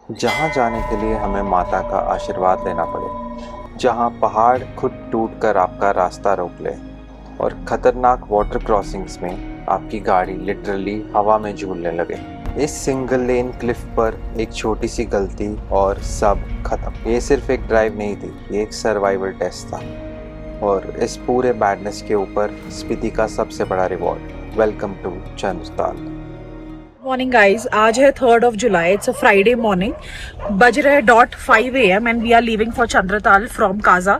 जहाँ जाने के लिए हमें माता का आशीर्वाद लेना पड़े, जहाँ पहाड़ खुद टूटकर आपका रास्ता रोक ले और खतरनाक वाटर क्रॉसिंग्स में आपकी गाड़ी लिटरली हवा में झूलने लगे। इस सिंगल लेन क्लिफ पर एक छोटी सी गलती और सब खत्म। ये सिर्फ एक ड्राइव नहीं थी, ये एक सर्वाइवल टेस्ट था। और इस पूरे बैडनेस के ऊपर स्पीति का सबसे बड़ा reward. Welcome to Chandratal. Morning guys, आज है 3rd of July। It's a Friday morning. बज रहे dot 5 AM and we are leaving for Chandratal from Kaza.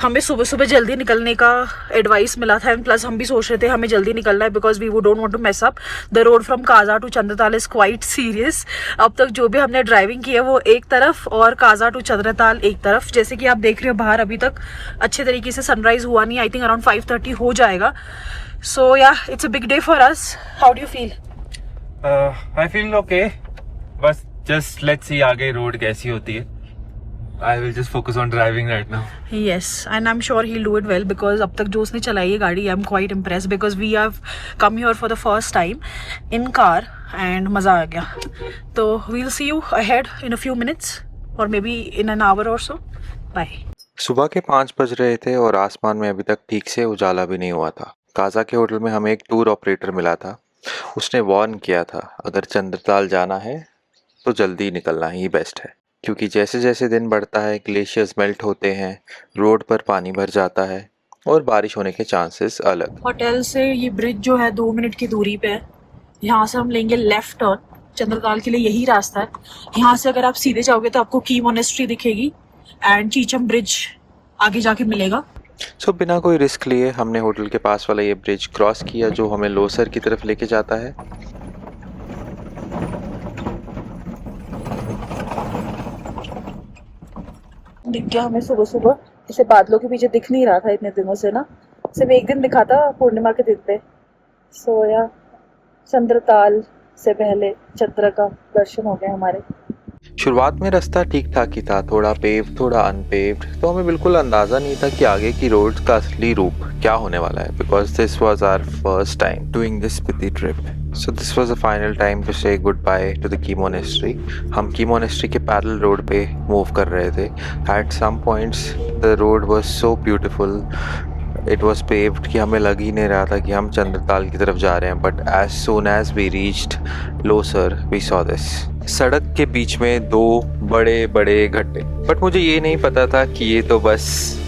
हमें सुबह सुबह जल्दी निकलने का एडवाइस मिला था एंड प्लस हम भी सोच रहे थे हमें जल्दी निकलना है because we don't want to mess up. The road from Kaza to Chandratal is quite serious. अब तक जो भी हमने ड्राइविंग की है वो एक तरफ और काजा टू चंद्रताल एक तरफ। जैसे कि आप देख रहे हो बाहर अभी तक अच्छे तरीके से सनराइज हुआ नहीं। आई थिंक अराउंड 5:30 हो जाएगा। सो या it's a big day for us. How do you feel? I feel okay. बस just let's see आगे रोड कैसी होती है. I will just focus on driving right now. Yes, and I'm sure he'll do it well because अब तक जो उसने चलाई है गाड़ी, I'm quite impressed because we have come here for the first time in car and मज़ा आ गया. तो we'll see you ahead in a few minutes or maybe in an hour or so. Bye. सुबह के 5 बज रहे थे और आसमान में अभी तक ठीक से उजाला भी नहीं हुआ था। काजा के होटल में हमें एक टूर ऑपरेटर मिला था। उसने वार्न किया था, अगर चंद्रताल जाना है तो जल्दी निकलना ही बेस्ट है, क्योंकि जैसे जैसे दिन बढ़ता है ग्लेशियर्स मेल्ट होते हैं, रोड पर पानी भर जाता है और बारिश होने के चांसेस अलग। होटल से ये ब्रिज जो है 2 मिनट की दूरी पे है। यहाँ से हम लेंगे लेफ्ट टर्न। चंद्रताल के लिए यही रास्ता है। यहाँ से अगर आप सीधे जाओगे तो आपको की मोनेस्ट्री दिखेगी एंड चीचम ब्रिज आगे जाके मिलेगा। सो बिना कोई रिस्क लिए हमने होटल के पास वाला ये ब्रिज क्रॉस किया जो हमें लोसर की तरफ लेके जाता है। दिख गया हमें सुबह सुबह। इसे बादलों के पीछे दिख नहीं रहा था इतने दिनों से ना, सिर्फ एक दिन दिखा था पूर्णिमा के दिन पे। सोया चंद्रताल से पहले चंद्र का दर्शन हो गए हमारे। शुरुआत में रास्ता ठीक ठाक ही था, थोड़ा पेव्ड थोड़ा अनपेव्ड, तो हमें बिल्कुल अंदाज़ा नहीं था कि आगे की रोड का असली रूप क्या होने वाला है, because this was our first time doing this Spiti trip. So this was the final time to say goodbye to the Key monastery. हम की मोनेस्ट्री के पैरेलल रोड पे मूव कर रहे थे। At some points the road was so beautiful, it was paved कि हमें लग ही नहीं रहा था कि हम चंद्रताल की तरफ जा रहे हैं। But as soon as we reached Losar we saw this. सड़क के बीच में 2 बड़े बड़े गड्ढे, बट मुझे ये नहीं पता था कि ये तो बस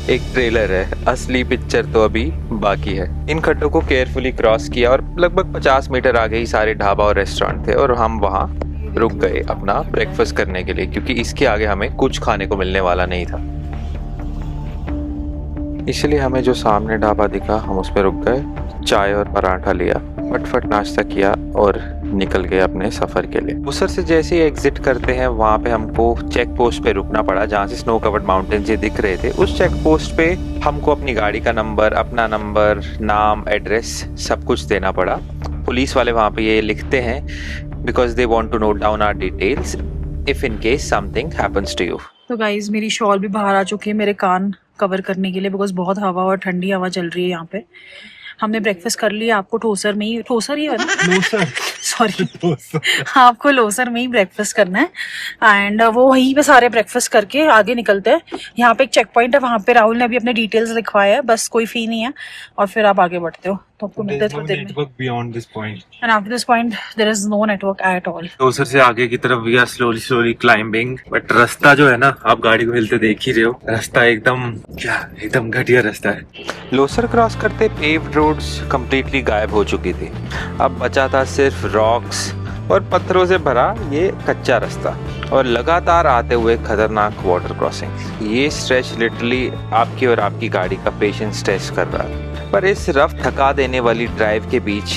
एक ट्रेलर है, असली पिक्चर तो अभी बाकी है। इन खड्डों को केयरफुली क्रॉस किया और लगभग 50 मीटर आगे ही सारे ढाबा और रेस्टोरेंट थे और हम वहाँ रुक गए अपना ब्रेकफास्ट करने के लिए, क्योंकि इसके आगे हमें कुछ खाने को मिलने वाला नहीं था। इसलिए हमें जो सामने ढाबा दिखा हम उस पर रुक गए, चाय और पराठा लिया, फटफट नाश्ता किया और निकल गए अपने सफ़र के लिए। लोसर से जैसे ही एग्जिट करते हैं वहाँ पे हमको चेक पोस्ट पे रुकना पड़ा, जहाँ से स्नो कवर्ड माउंटेन ये दिख रहे थे। उस चेक पोस्ट पे हमको अपनी गाड़ी का नंबर, अपना नंबर, नाम, एड्रेस सब कुछ देना पड़ा। पुलिस वाले वहाँ पे ये लिखते हैं because they want to note down our details if in case something happens to you. तो गाइज मेरी शॉल भी बाहर आ चुकी है मेरे कान कवर करने के लिए बिकॉज बहुत हवा और ठंडी हवा चल रही है यहाँ पे। हमने ब्रेकफास्ट कर लिया। आपको ठोसर में ही, ठोसर ही है ना? लोसर सॉरी आपको लोसर में ही ब्रेकफास्ट करना है एंड वो वहीं पे सारे ब्रेकफास्ट करके आगे निकलते हैं। यहाँ पे एक चेक पॉइंट है, वहाँ पे राहुल ने अभी अपने डिटेल्स लिखवाए हैं, बस कोई फी नहीं है और फिर आप आगे बढ़ते हो। तो आपको मिलता है थोड़ी देर में। Network beyond this point. And after this point there is no network at all. Losar से आगे की तरफ we are slowly climbing, but रास्ता जो है ना, आप गाड़ी को हिलते देख ही रहे हो, रास्ता एकदम घटिया रास्ता है। लोसर क्रॉस करते पेव्ड रोड्स कंप्लीटली गायब हो चुकी थी। अब बचा था सिर्फ रॉक्स और पत्थरों से भरा ये कच्चा रास्ता और लगातार आते हुए खतरनाक वाटर क्रॉसिंग। ये स्ट्रेच लिटरली आपकी और आपकी गाड़ी का पेशेंस टेस्ट कर रहा है। पर इस रफ थका देने वाली ड्राइव के बीच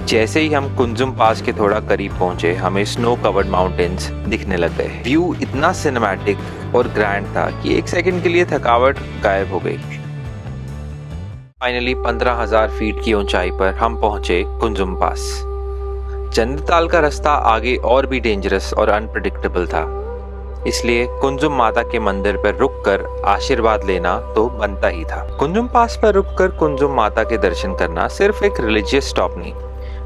जैसे ही हम कुंजुम पास के थोड़ा करीब पहुंचे, हमें स्नो कवर्ड माउंटेन्स दिखने लग गए। व्यू इतना सिनेमैटिक और ग्रैंड था कि 1 सेकंड के लिए थकावट गायब हो गई। फाइनली 15,000 फीट की ऊंचाई पर हम पहुंचे कुंजुम पास। चंद्रताल का रास्ता आगे और भी डेंजरस और अनप्रेडिक्टेबल था, इसलिए कुंजुम माता के मंदिर पर रुककर आशीर्वाद लेना तो बनता ही था। कुंजुम पास पर रुककर कुंजुम माता के दर्शन करना सिर्फ एक रिलीजियस स्टॉप नहीं,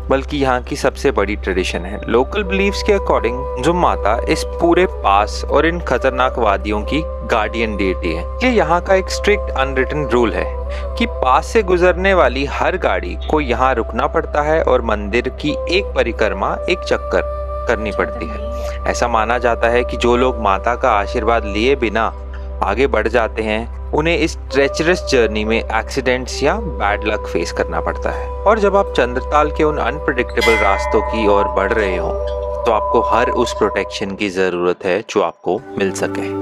बल्कि यहाँ की सबसे बड़ी ट्रेडिशन है। लोकल बिलीव्स के अकॉर्डिंग कुंजुम माता इस पूरे पास और इन खतरनाक वादियों की गार्डियन डीटी है। ये यहाँ का एक स्ट्रिक्ट अनरिटन रूल है कि पास से गुजरने वाली हर गाड़ी को यहाँ रुकना पड़ता है और मंदिर की एक परिक्रमा, एक चक्कर करनी पड़ती है। ऐसा माना जाता है कि जो लोग माता का आशीर्वाद लिए बिना आगे बढ़ जाते हैं, उन्हें इस ट्रेचरस जर्नी में एक्सीडेंट्स या बैड लक फेस करना पड़ता है। और जब आप चंद्रताल के उन अनप्रेडिक्टेबल रास्तों की ओर बढ़ रहे हो, तो आपको हर उस प्रोटेक्शन की जरूरत है जो आपको मिल सके।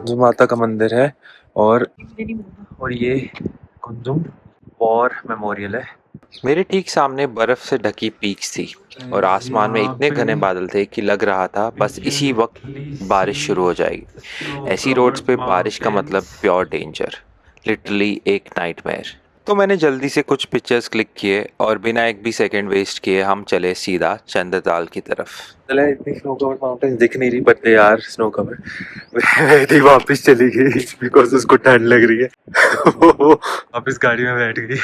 जो माता का मंदिर है और ये कुंजुम वॉर मेमोरियल है। मेरे ठीक सामने बर्फ से ढकी पीक्स थी और आसमान में इतने घने बादल थे कि लग रहा था बस इसी वक्त बारिश शुरू हो जाएगी। ऐसी रोड्स पे बारिश का मतलब प्योर डेंजर, लिटरली एक नाइटमेयर। तो मैंने जल्दी से कुछ पिक्चर्स क्लिक किए और बिना एक भी सेकंड वेस्ट किए हम चले सीधा चंद्रताल की तरफ। चले, इतनी स्नो कवर्ड माउंटेन दिख नहीं रही, बट यार स्नो कवर थी वापस चली गई बिकॉज उसको ठंड लग रही है। वापस गाड़ी में बैठ गई।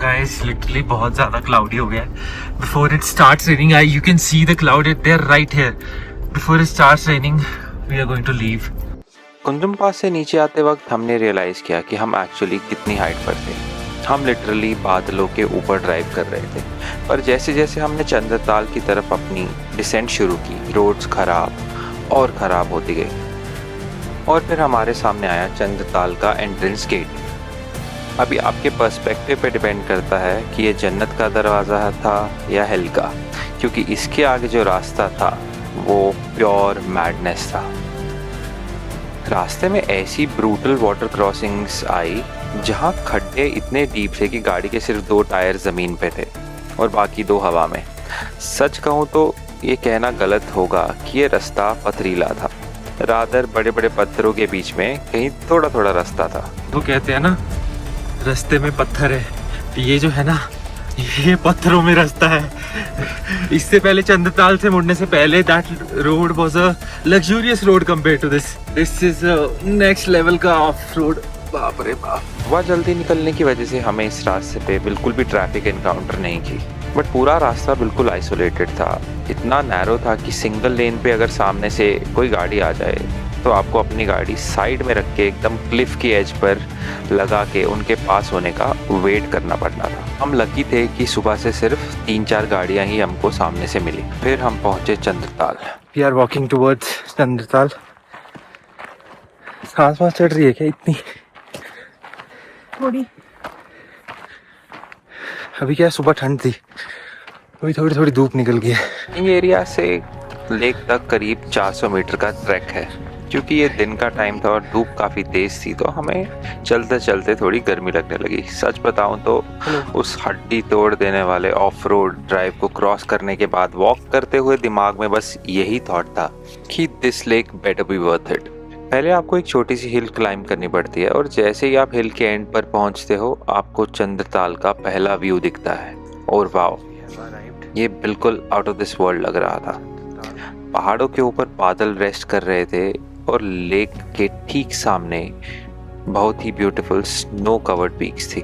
Guys, literally बहुत ज़्यादा क्लाउडी हो गया है। Before it starts raining, you can see the cloud. They're right here. Before it starts raining, we are going to leave. Kunzum पास से नीचे आते वक्त हमने रियलाइज किया कि हम एक्चुअली कितनी हाइट पर थे। हम लिटरली बादलों के ऊपर ड्राइव कर रहे थे, पर जैसे जैसे हमने चंद्रताल की तरफ अपनी डिसेंट शुरू की, रोड्स खराब और ख़राब होती गई और फिर हमारे सामने आया चंद्रताल का एंट्रेंस गेट। अभी आपके पर्सपेक्टिव पे डिपेंड करता है कि ये जन्नत का दरवाज़ा था या हेल का, क्योंकि इसके आगे जो रास्ता था वो प्योर मैडनेस था। रास्ते में ऐसी ब्रूटल वाटर क्रॉसिंग्स आई जहाँ खड्डे इतने डीप थे कि गाड़ी के सिर्फ 2 टायर ज़मीन पे थे और बाकी 2 हवा में। सच कहूँ तो ये कहना गलत होगा कि ये रास्ता पथरीला था, रादर बड़े बड़े पत्थरों के बीच में कहीं थोड़ा थोड़ा रास्ता था। वो कहते हैं ना, रास्ते में पत्थर है, ये जो है ना, ये पत्थरों में रास्ता है। इससे पहले चंद्रताल से मुड़ने से पहले that road was a luxurious road compare to this is next level का ऑफ रोड। बाप रे बाप। वह जल्दी निकलने की वजह से हमें इस रास्ते पे बिल्कुल भी ट्रैफिक एनकाउंटर नहीं की, बट पूरा रास्ता बिल्कुल आइसोलेटेड था। इतना नैरो था कि सिंगल लेन पे अगर सामने से कोई गाड़ी आ जाए तो आपको अपनी गाड़ी साइड में रख के एकदम क्लिफ की एज पर लगा के उनके पास होने का वेट करना पड़ता था। हम लकी थे कि सुबह से सिर्फ 3-4 गाड़ियां ही हमको सामने से मिली। फिर हम पहुंचे Chandratal. We are walking towards Chandratal. सांस वास चढ़ रही है क्या इतनी? थोड़ी। अभी क्या सुबह ठंड थी, अभी थोड़ी थोड़ी धूप निकल गई है। ये एरिया से लेक तक करीब 400 मीटर का ट्रैक है। क्योंकि ये दिन का टाइम था और धूप काफ़ी तेज़ थी, तो हमें चलते चलते थोड़ी गर्मी लगने लगी। सच बताऊं तो उस हड्डी तोड़ देने वाले ऑफ रोड ड्राइव को क्रॉस करने के बाद वॉक करते हुए दिमाग में बस यही थॉट था कि this lake better be worth it. पहले आपको एक छोटी सी हिल क्लाइंब करनी पड़ती है और जैसे ही आप हिल के एंड पर पहुंचते हो, आपको चंद्रताल का पहला व्यू दिखता है। और वाओ, ये बिल्कुल आउट ऑफ दिस वर्ल्ड लग रहा था। पहाड़ों के ऊपर बादल रेस्ट कर रहे थे और लेक के ठीक सामने बहुत ही ब्यूटीफुल स्नो कवर्ड पीक्स थी।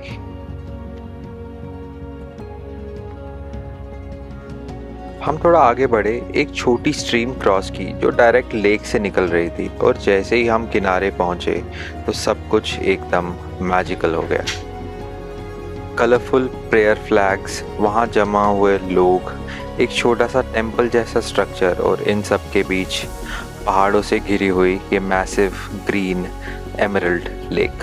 हम थोड़ा आगे बढ़े, एक छोटी स्ट्रीम क्रॉस की जो डायरेक्ट लेक से निकल रही थी और जैसे ही हम किनारे पहुंचे तो सब कुछ एकदम मैजिकल हो गया। कलरफुल प्रेयर फ्लैग्स, वहाँ जमा हुए लोग, एक छोटा सा टेम्पल जैसा स्ट्रक्चर और इन सब के बीच पहाड़ों से घिरी हुई ये massive green emerald lake.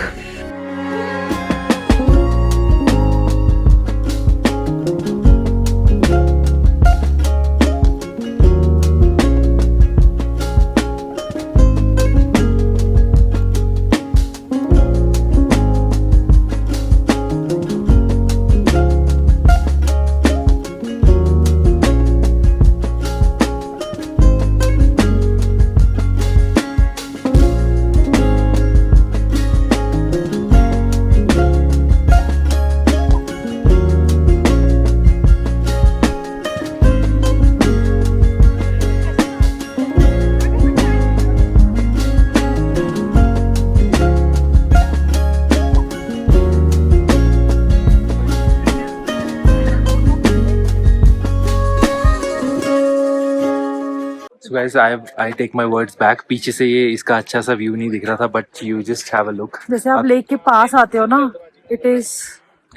guys, I take my words back. पीछे से ये इसका अच्छा सा व्यू नहीं दिख रहा था, but you just have a look. जैसे आप लेक के पास आते हो ना,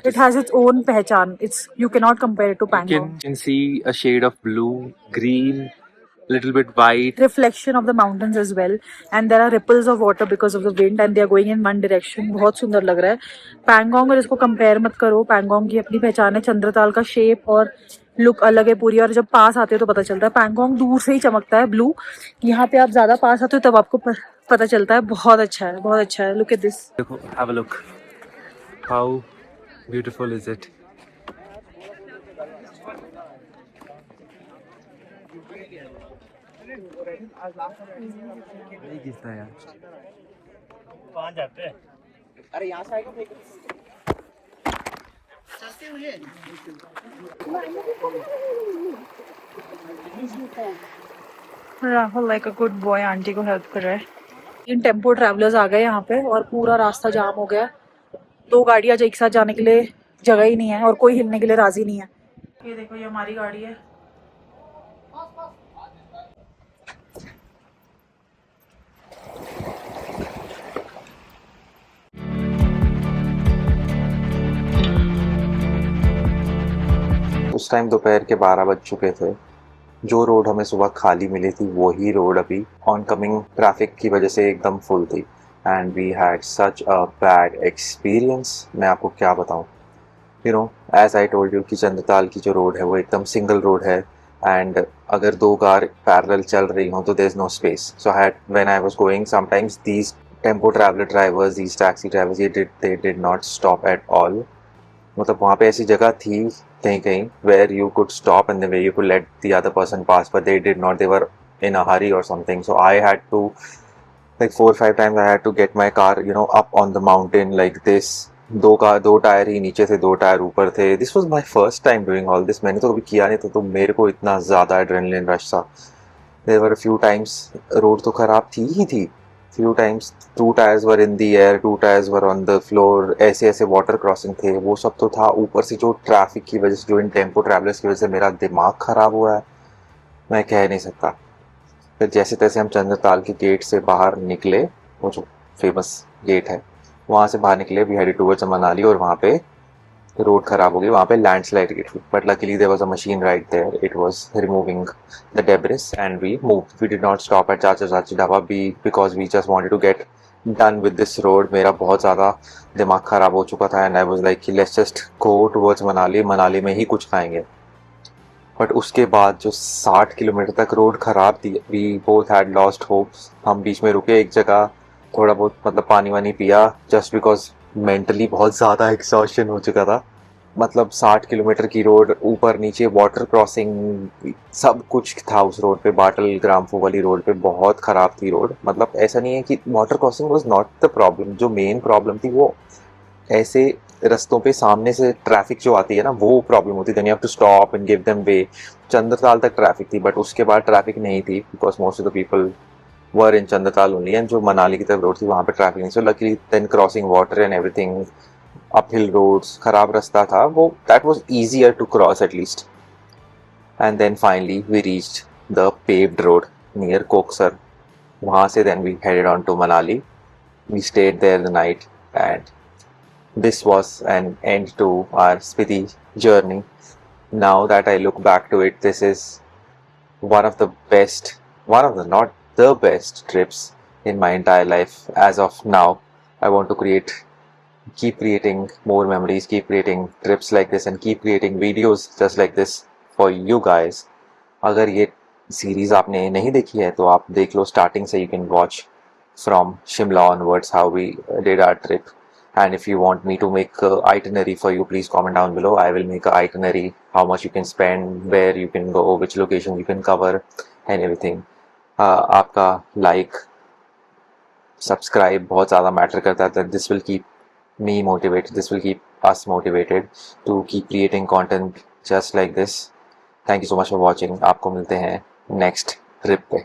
it has its own पहचान. You cannot compare it to You Pangong. can see a shade of blue, green, little bit white. Reflection of the mountains as well, and there are ripples of water because of the wind, and they are going in one direction. बहुत सुंदर लग रहा है. पैंगोंग और इसको compare मत करो. पैंगोंग की अपनी पहचान है. चंद्रताल का शेप और लुक अलग है पूरी, और जब पास आते हो तो पता चलता है. पैंगोंग दूर से ही चमकता है ब्लू. यहाँ पे आप ज्यादा पास आते हो तब आपको पता चलता है. बहुत अच्छा है, बहुत अच्छा है. Look at this. देखो, have a look. How beautiful is it? नहीं गिरता यार. Rahul like a good boy aunty को हेल्प कर रहा है. 3 टेम्पो ट्रैवलर्स आ गए यहाँ पे और पूरा रास्ता जाम हो गया. 2 गाड़ियां एक साथ जाने के लिए जगह ही नहीं है और कोई हिलने के लिए राजी नहीं है. ये देखो, ये हमारी गाड़ी है. उस टाइम दोपहर के 12 बज चुके थे. जो रोड हमें सुबह खाली मिली थी वही रोड अभी ऑन कमिंग ट्रैफिक की वजह से एकदम फुल थी. And we had such a bad experience. मैं आपको क्या बताऊं. You know, as I told you कि चंद्रताल की जो रोड है वो एकदम सिंगल रोड है. एंड अगर 2 कार पैरेलल चल रही हों तो there is no space. So when I was going sometimes these tempo traveller drivers, these taxi drivers, they did not stop at all. मतलब वहाँ पे ऐसी जगह थी कहीं कहीं where you could stop and then where you could let the other person pass, but they did not. They were in a hurry or something, so I had to, like 4 or 5 times I had to get my car, you know, up on the mountain like this. 2 tyre ही नीचे थे, 2 tyre ऊपर थे. This was my first time doing all this. मैंने तो कभी किया नहीं था, तो मेरे को इतना ज़्यादा एड्रेनलिन रश था. There were a few times road तो ख़राब थी ही थी. Few times 2 tyres were in the air, 2 tyres were on the floor. ऐसे ऐसे वाटर क्रॉसिंग थे, वो सब तो था. ऊपर से जो ट्रैफिक की वजह से, जो इन टेम्पो ट्रैवलर्स की वजह से मेरा दिमाग ख़राब हुआ है, मैं कह नहीं सकता. फिर जैसे तैसे हम चंद्रताल के गेट से बाहर निकले, वो जो फेमस गेट है वहाँ से बाहर निकले. वी हेडेड टुवर्ड्स मनाली और वहाँ पे रोड ख़राब हो गई. वहाँ पे लैंडस्लाइड हुई, but luckily there was a machine right there. It was removing the debris and we moved. We did not stop at Chacha Chachi Dhaba because we just wanted to get done with this road. मेरा बहुत ज़्यादा दिमाग ख़राब हो चुका था and I was like let's just go towards Manali में ही कुछ खाएंगे. बट उसके बाद जो 60 किलोमीटर तक रोड ख़राब थी, we both had lost hopes. हम बीच में रुके एक जगह, थोड़ा बहुत मतलब पानी वानी पिया, जस्ट बिकॉज मेंटली बहुत ज़्यादा एग्जॉशन हो चुका था. मतलब 60 किलोमीटर की रोड, ऊपर नीचे वाटर क्रॉसिंग, सब कुछ था उस रोड पे. बाटल ग्राम्फो वाली रोड पे बहुत ख़राब थी रोड. मतलब ऐसा नहीं है कि water crossing was not the problem. जो मेन प्रॉब्लम थी वो ऐसे रस्तों पे सामने से ट्रैफिक जो आती है ना, वो प्रॉब्लम होती है. Then you have to stop and give them way. Chandratal तक ट्रैफिक थी, बट उसके बाद ट्रैफिक नहीं थी because most of the people were in Chandratal only. And जो मनाली की तरफ रोड थी वहाँ पे ट्रैफिक नहीं. So luckily then crossing water and everything, uphill roads, खराब रास्ता था वो, that was easier to cross at least. And then finally we reached the paved road near Koksar. वहाँ से then we headed on to Manali. We stayed there the night and this was an end to our Spiti journey. Now that I look back to it, this is one of the not the best trips in my entire life as of now. I want to keep creating more memories, keep creating trips like this and keep creating videos just like this for you guys. अगर ये series आपने नहीं देखी है तो आप देख लो starting से. You can watch from Shimla onwards how we did our trip. And if you want me to make a itinerary for you, please comment down below. I will make a itinerary, how much you can spend, where you can go, which location you can cover and everything. आपका like, subscribe बहुत ज़्यादा matter करता है. That this will keep me motivated, this will keep us motivated to keep creating content just like this. Thank you so much for watching. आपको मिलते हैं next trip पे.